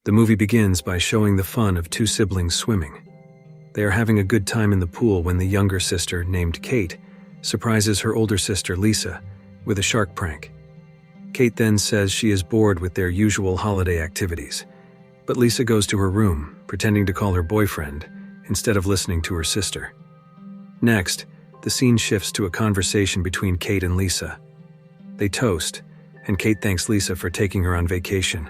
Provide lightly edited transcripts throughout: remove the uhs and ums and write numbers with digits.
The movie begins by showing the fun of two siblings swimming. They are having a good time in the pool when the younger sister, named Kate, surprises her older sister, Lisa, with a shark prank. Kate then says she is bored with their usual holiday activities, but Lisa goes to her room, pretending to call her boyfriend, instead of listening to her sister. Next, the scene shifts to a conversation between Kate and Lisa. They toast, and Kate thanks Lisa for taking her on vacation.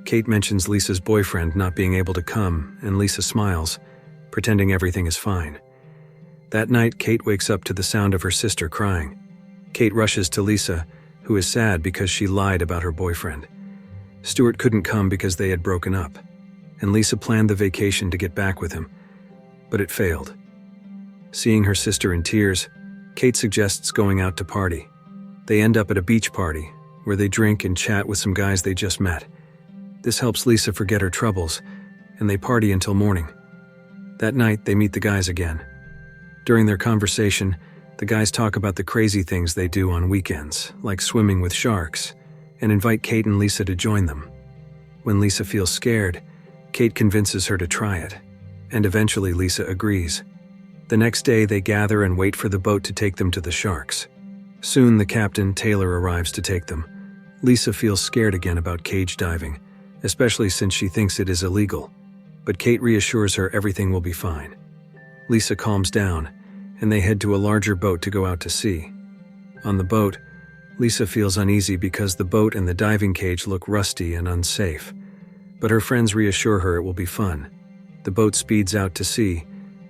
Kate mentions Lisa's boyfriend not being able to come, and Lisa smiles, pretending everything is fine. That night, Kate wakes up to the sound of her sister crying. Kate rushes to Lisa, who is sad because she lied about her boyfriend. Stuart couldn't come because they had broken up, and Lisa planned the vacation to get back with him, but it failed. Seeing her sister in tears, Kate suggests going out to party. They end up at a beach party, where they drink and chat with some guys they just met. This helps Lisa forget her troubles, and they party until morning. That night, they meet the guys again. During their conversation, the guys talk about the crazy things they do on weekends, like swimming with sharks, and invite Kate and Lisa to join them. When Lisa feels scared, Kate convinces her to try it, and eventually Lisa agrees. The next day, they gather and wait for the boat to take them to the sharks. Soon, the captain, Taylor, arrives to take them. Lisa feels scared again about cage diving, especially since she thinks it is illegal, but Kate reassures her everything will be fine. Lisa calms down, and they head to a larger boat to go out to sea. On the boat, Lisa feels uneasy because the boat and the diving cage look rusty and unsafe, but her friends reassure her it will be fun. The boat speeds out to sea,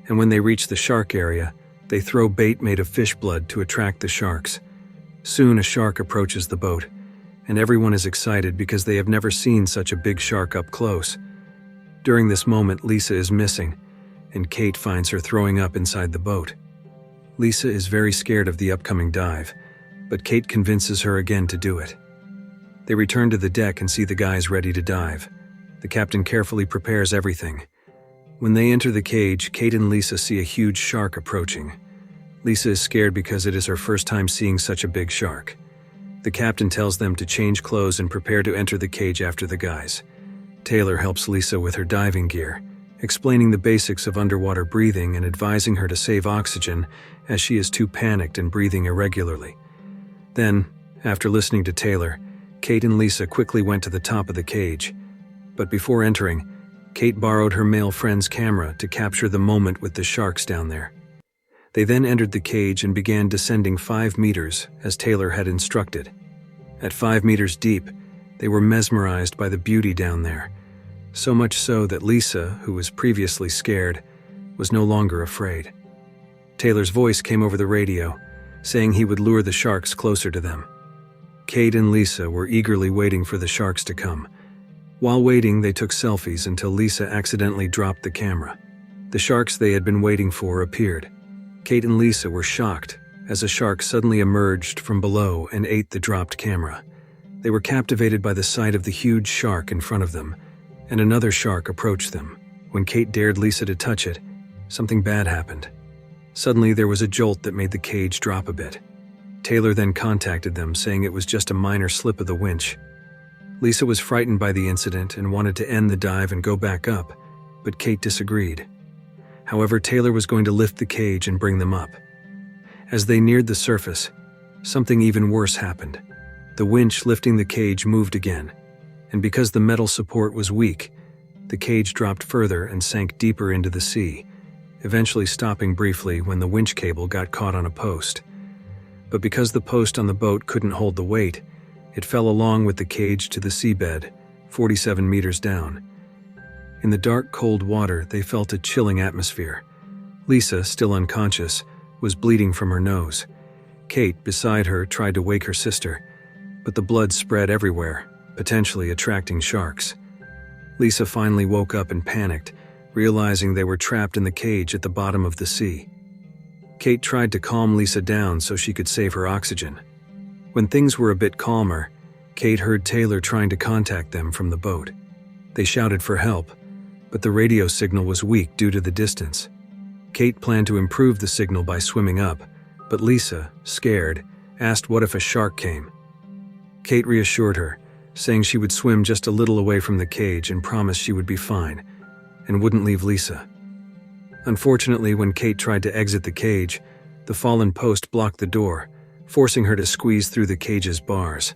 and when they reach the shark area, they throw bait made of fish blood to attract the sharks. Soon a shark approaches the boat, and everyone is excited because they have never seen such a big shark up close. During this moment, Lisa is missing, and Kate finds her throwing up inside the boat. Lisa is very scared of the upcoming dive, but Kate convinces her again to do it. They return to the deck and see the guys ready to dive. The captain carefully prepares everything. When they enter the cage, Kate and Lisa see a huge shark approaching. Lisa is scared because it is her first time seeing such a big shark. The captain tells them to change clothes and prepare to enter the cage after the guys. Taylor helps Lisa with her diving gear, explaining the basics of underwater breathing and advising her to save oxygen as she is too panicked and breathing irregularly. Then, after listening to Taylor, Kate and Lisa quickly went to the top of the cage. But before entering, Kate borrowed her male friend's camera to capture the moment with the sharks down there. They then entered the cage and began descending 5 meters as Taylor had instructed. At 5 meters deep, they were mesmerized by the beauty down there, so much so that Lisa, who was previously scared, was no longer afraid. Taylor's voice came over the radio, saying he would lure the sharks closer to them. Kate and Lisa were eagerly waiting for the sharks to come. While waiting, they took selfies until Lisa accidentally dropped the camera. The sharks they had been waiting for appeared. Kate and Lisa were shocked as a shark suddenly emerged from below and ate the dropped camera. They were captivated by the sight of the huge shark in front of them, and another shark approached them. When Kate dared Lisa to touch it, something bad happened. Suddenly, there was a jolt that made the cage drop a bit. Taylor then contacted them, saying it was just a minor slip of the winch. Lisa was frightened by the incident and wanted to end the dive and go back up, but Kate disagreed. However, Taylor was going to lift the cage and bring them up. As they neared the surface, something even worse happened. The winch lifting the cage moved again, and because the metal support was weak, the cage dropped further and sank deeper into the sea, eventually stopping briefly when the winch cable got caught on a post. But because the post on the boat couldn't hold the weight, it fell along with the cage to the seabed, 47 meters down. In the dark, cold water, they felt a chilling atmosphere. Lisa, still unconscious, was bleeding from her nose. Kate, beside her, tried to wake her sister, but the blood spread everywhere, potentially attracting sharks. Lisa finally woke up and panicked, realizing they were trapped in the cage at the bottom of the sea. Kate tried to calm Lisa down so she could save her oxygen. When things were a bit calmer, Kate heard Taylor trying to contact them from the boat. They shouted for help, but the radio signal was weak due to the distance. Kate planned to improve the signal by swimming up, but Lisa, scared, asked what if a shark came. Kate reassured her, saying she would swim just a little away from the cage and promised she would be fine, and wouldn't leave Lisa. Unfortunately, when Kate tried to exit the cage, the fallen post blocked the door, forcing her to squeeze through the cage's bars.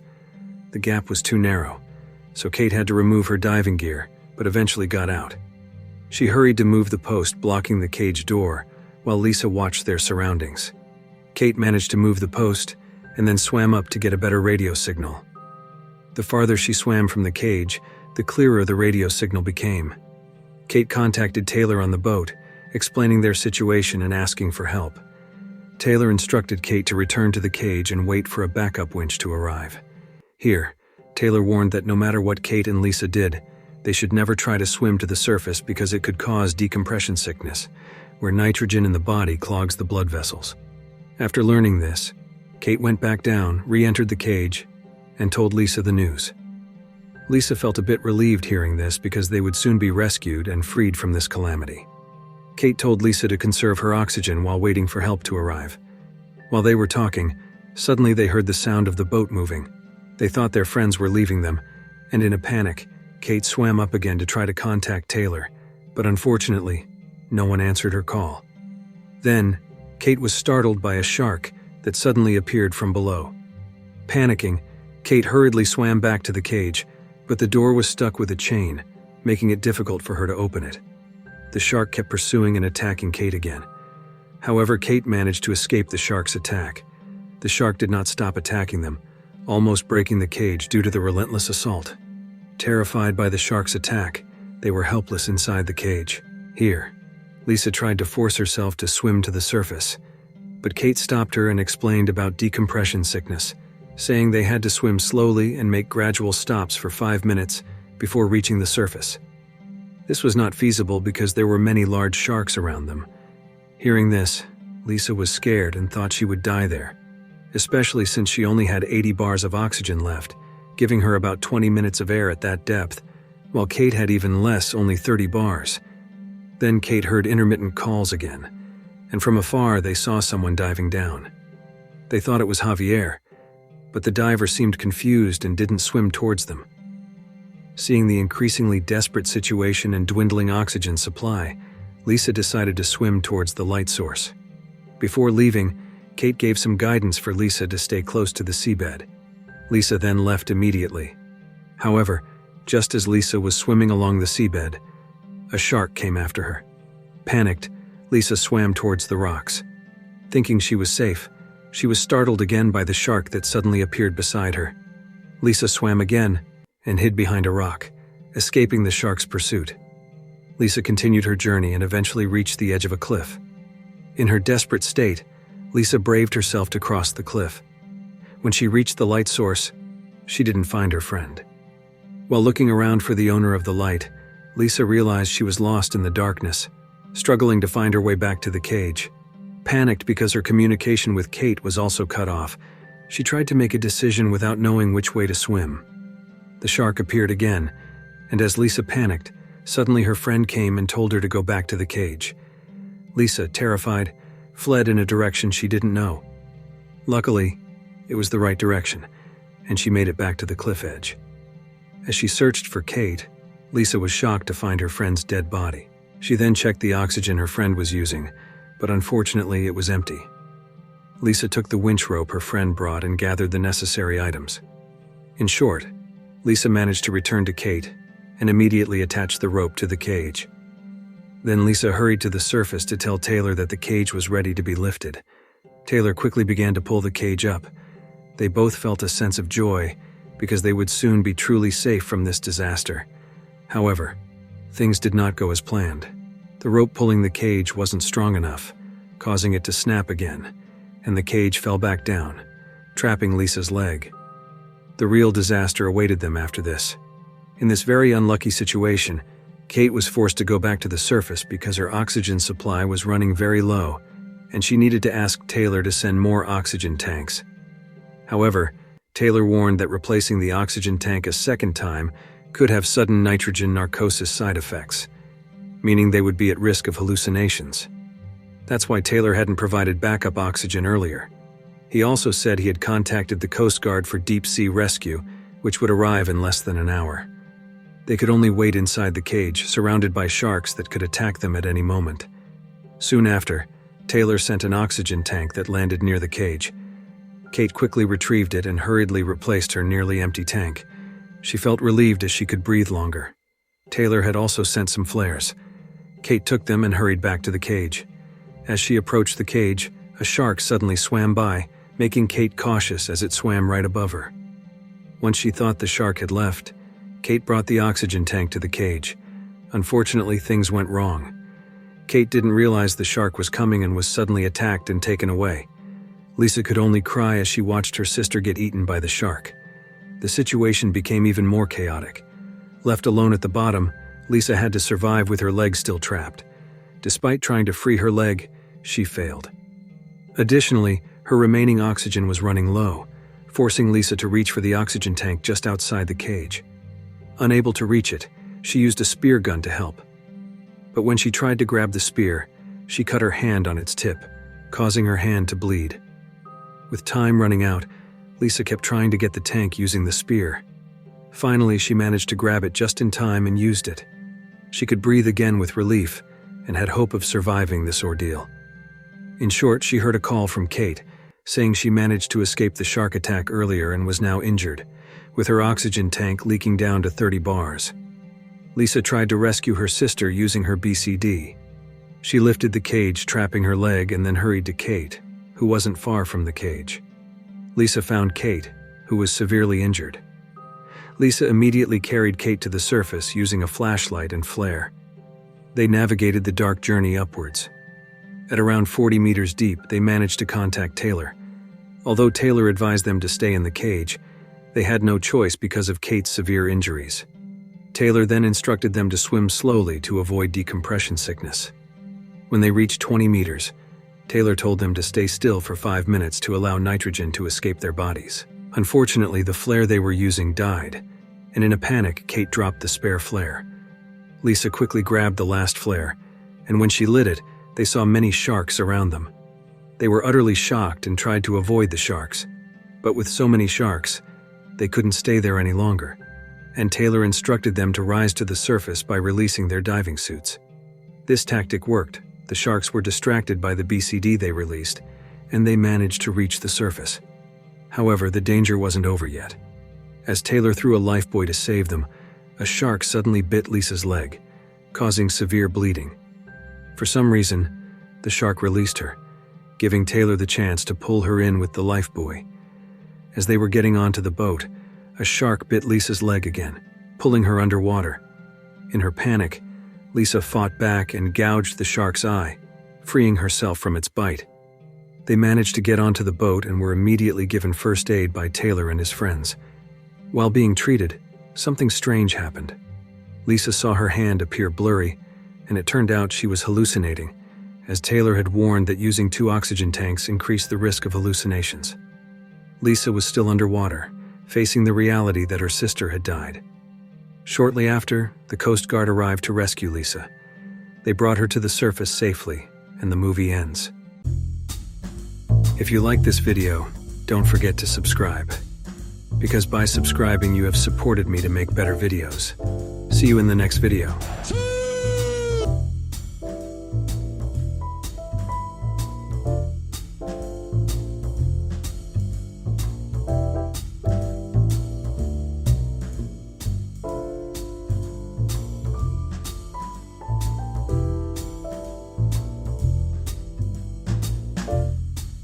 The gap was too narrow, so Kate had to remove her diving gear, but eventually got out. She hurried to move the post blocking the cage door, while Lisa watched their surroundings. Kate managed to move the post, and then swam up to get a better radio signal. The farther she swam from the cage, the clearer the radio signal became. Kate contacted Taylor on the boat, explaining their situation and asking for help. Taylor instructed Kate to return to the cage and wait for a backup winch to arrive. Here, Taylor warned that no matter what Kate and Lisa did, they should never try to swim to the surface because it could cause decompression sickness, where nitrogen in the body clogs the blood vessels. After learning this, Kate went back down, re-entered the cage, and told Lisa the news. Lisa felt a bit relieved hearing this because they would soon be rescued and freed from this calamity. Kate told Lisa to conserve her oxygen while waiting for help to arrive. While they were talking, suddenly they heard the sound of the boat moving. They thought their friends were leaving them, and in a panic, Kate swam up again to try to contact Taylor, but unfortunately, no one answered her call. Then, Kate was startled by a shark that suddenly appeared from below. Panicking, Kate hurriedly swam back to the cage, but the door was stuck with a chain, making it difficult for her to open it. The shark kept pursuing and attacking Kate again. However, Kate managed to escape the shark's attack. The shark did not stop attacking them, almost breaking the cage due to the relentless assault. Terrified by the shark's attack, they were helpless inside the cage. Here, Lisa tried to force herself to swim to the surface, but Kate stopped her and explained about decompression sickness, saying they had to swim slowly and make gradual stops for 5 minutes before reaching the surface. This was not feasible because there were many large sharks around them. Hearing this, Lisa was scared and thought she would die there, especially since she only had 80 bars of oxygen left, giving her about 20 minutes of air at that depth, while Kate had even less, only 30 bars. Then Kate heard intermittent calls again, and from afar they saw someone diving down. They thought it was Javier, but the diver seemed confused and didn't swim towards them. Seeing the increasingly desperate situation and dwindling oxygen supply, Lisa decided to swim towards the light source. Before leaving, Kate gave some guidance for Lisa to stay close to the seabed. Lisa then left immediately. However, just as Lisa was swimming along the seabed, a shark came after her. Panicked, Lisa swam towards the rocks. Thinking she was safe, she was startled again by the shark that suddenly appeared beside her. Lisa swam again and hid behind a rock, escaping the shark's pursuit. Lisa continued her journey and eventually reached the edge of a cliff. In her desperate state, Lisa braved herself to cross the cliff. When she reached the light source, she didn't find her friend. While looking around for the owner of the light, Lisa realized she was lost in the darkness, struggling to find her way back to the cage. Panicked because her communication with Kate was also cut off, she tried to make a decision without knowing which way to swim. The shark appeared again, and as Lisa panicked, suddenly her friend came and told her to go back to the cage. Lisa, terrified, fled in a direction she didn't know. Luckily, it was the right direction, and she made it back to the cliff edge. As she searched for Kate, Lisa was shocked to find her friend's dead body. She then checked the oxygen her friend was using, but unfortunately it was empty. Lisa took the winch rope her friend brought and gathered the necessary items. In short, Lisa managed to return to Kate and immediately attached the rope to the cage. Then Lisa hurried to the surface to tell Taylor that the cage was ready to be lifted. Taylor quickly began to pull the cage up. They both felt a sense of joy because they would soon be truly safe from this disaster. However, things did not go as planned. The rope pulling the cage wasn't strong enough, causing it to snap again, and the cage fell back down, trapping Lisa's leg. The real disaster awaited them after this. In this very unlucky situation, Kate was forced to go back to the surface because her oxygen supply was running very low, and she needed to ask Taylor to send more oxygen tanks. However, Taylor warned that replacing the oxygen tank a second time could have sudden nitrogen narcosis side effects, meaning they would be at risk of hallucinations. That's why Taylor hadn't provided backup oxygen earlier. He also said he had contacted the Coast Guard for deep-sea rescue, which would arrive in less than an hour. They could only wait inside the cage, surrounded by sharks that could attack them at any moment. Soon after, Taylor sent an oxygen tank that landed near the cage. Kate quickly retrieved it and hurriedly replaced her nearly empty tank. She felt relieved as she could breathe longer. Taylor had also sent some flares. Kate took them and hurried back to the cage. As she approached the cage, a shark suddenly swam by, making Kate cautious as it swam right above her. Once she thought the shark had left, Kate brought the oxygen tank to the cage. Unfortunately, things went wrong. Kate didn't realize the shark was coming and was suddenly attacked and taken away. Lisa could only cry as she watched her sister get eaten by the shark. The situation became even more chaotic. Left alone at the bottom, Lisa had to survive with her leg still trapped. Despite trying to free her leg, she failed. Additionally, her remaining oxygen was running low, forcing Lisa to reach for the oxygen tank just outside the cage. Unable to reach it, she used a spear gun to help. But when she tried to grab the spear, she cut her hand on its tip, causing her hand to bleed. With time running out, Lisa kept trying to get the tank using the spear. Finally, she managed to grab it just in time and used it. She could breathe again with relief and had hope of surviving this ordeal. In short, she heard a call from Kate, saying she managed to escape the shark attack earlier and was now injured, with her oxygen tank leaking down to 30 bars. Lisa tried to rescue her sister using her BCD. She lifted the cage, trapping her leg, and then hurried to Kate, who wasn't far from the cage. Lisa found Kate, who was severely injured. Lisa immediately carried Kate to the surface using a flashlight and flare. They navigated the dark journey upwards. At around 40 meters deep, they managed to contact Taylor. Although Taylor advised them to stay in the cage, they had no choice because of Kate's severe injuries. Taylor then instructed them to swim slowly to avoid decompression sickness. When they reached 20 meters, Taylor told them to stay still for 5 minutes to allow nitrogen to escape their bodies. Unfortunately, the flare they were using died, and in a panic, Kate dropped the spare flare. Lisa quickly grabbed the last flare, and when she lit it, they saw many sharks around them. They were utterly shocked and tried to avoid the sharks. But with so many sharks, they couldn't stay there any longer, and Taylor instructed them to rise to the surface by releasing their diving suits. This tactic worked. The sharks were distracted by the BCD they released, and they managed to reach the surface. However, the danger wasn't over yet. As Taylor threw a lifebuoy to save them, a shark suddenly bit Lisa's leg, causing severe bleeding. For some reason, the shark released her, giving Taylor the chance to pull her in with the lifebuoy. As they were getting onto the boat, a shark bit Lisa's leg again, pulling her underwater. In her panic, Lisa fought back and gouged the shark's eye, freeing herself from its bite. They managed to get onto the boat and were immediately given first aid by Taylor and his friends. While being treated, something strange happened. Lisa saw her hand appear blurry, and it turned out she was hallucinating, as Taylor had warned that using 2 oxygen tanks increased the risk of hallucinations. Lisa was still underwater, facing the reality that her sister had died. Shortly after, the Coast Guard arrived to rescue Lisa. They brought her to the surface safely, and the movie ends. If you like this video, don't forget to subscribe, because by subscribing you have supported me to make better videos. See you in the next video.